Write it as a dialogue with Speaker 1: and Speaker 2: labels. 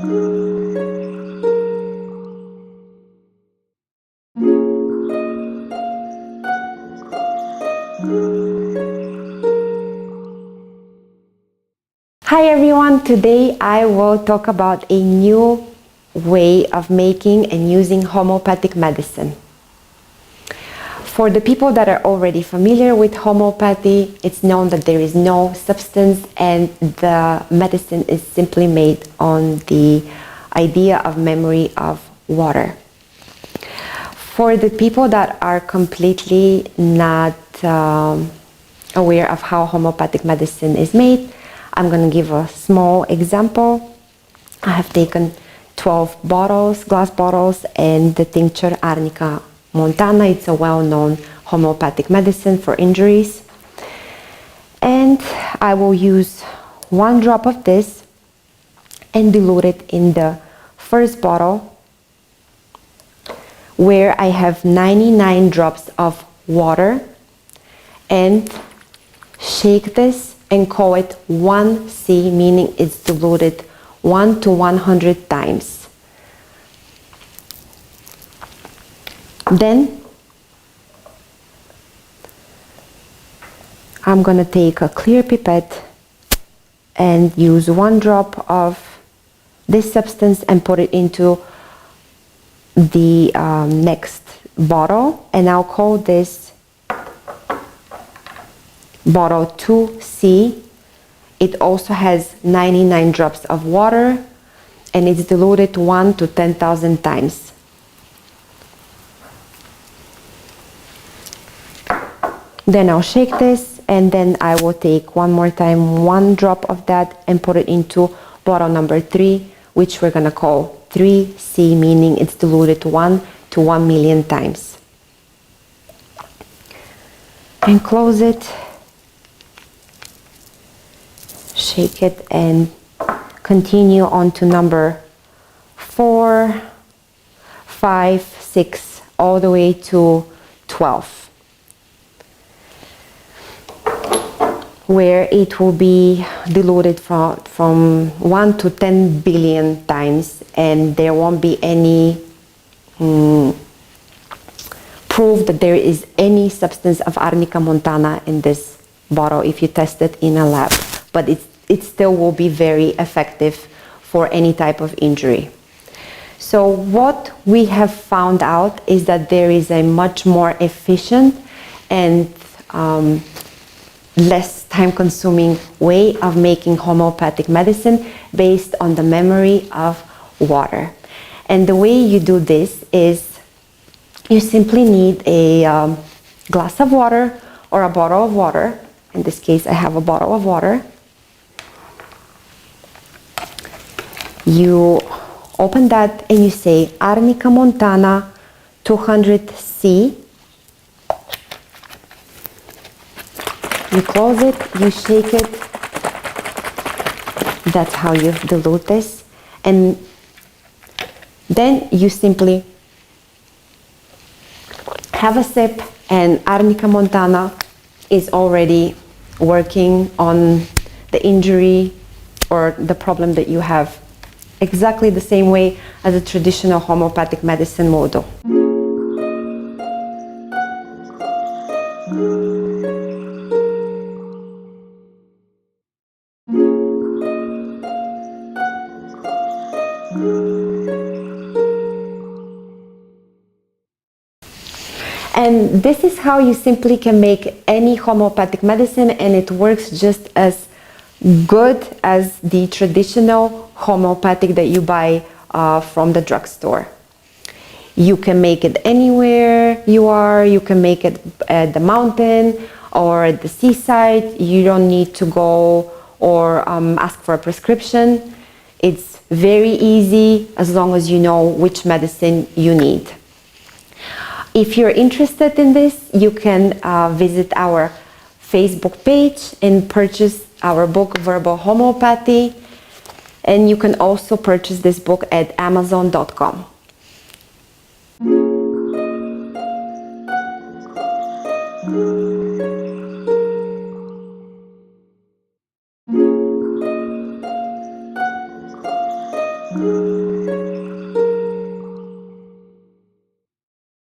Speaker 1: Hi everyone, today I will talk about a new way of making and using homeopathic medicine. For the people that are already familiar with homeopathy, it's known that there is no substance and the medicine is simply made on the idea of memory of water. For the people that are completely not aware of how homeopathic medicine is made, I'm going to give a small example. I have taken 12 bottles, glass bottles, and the tincture Arnica montana. It's a well-known homeopathic medicine for injuries. And I will use 1 drop of this and dilute it in the first bottle, where I have 99 drops of water, and shake this and call it 1C, meaning it's diluted 1 to 100 times. Then I'm gonna take a clear pipette and use 1 drop of this substance and put it into the next bottle, and I'll call this bottle 2C. It also has 99 drops of water and it's diluted 1 to 10,000 times. Then I'll shake this, and then I will take one more time 1 drop of that and put it into bottle number 3, which we're gonna call 3C, meaning it's diluted 1 to 1 million times. And close it. Shake it and continue on to number 4, 5, 6, all the way to 12, where it will be diluted from 1 to 10 billion times, and there won't be any proof that there is any substance of Arnica montana in this bottle if you test it in a lab. But it still will be very effective for any type of injury. So what we have found out is that there is a much more efficient and less time-consuming way of making homeopathic medicine based on the memory of water. And the way you do this is you simply need a glass of water or a bottle of water. In this case, I have a bottle of water. You open that and you say Arnica montana 200C. You close it, you shake it. That's how you dilute this. And then you simply have a sip, and Arnica montana is already working on the injury or the problem that you have, exactly the same way as a traditional homeopathic medicine will do. And this is how you simply can make any homeopathic medicine, and it works just as good as the traditional homeopathic that you buy from the drugstore. You can make it anywhere you are. You can make it at the mountain or at the seaside. You don't need to go or ask for a prescription. It's very easy as long as you know which medicine you need. If you're interested in this, you can visit our Facebook page and purchase our book, Verbal Homeopathy. And you can also purchase this book at Amazon.com.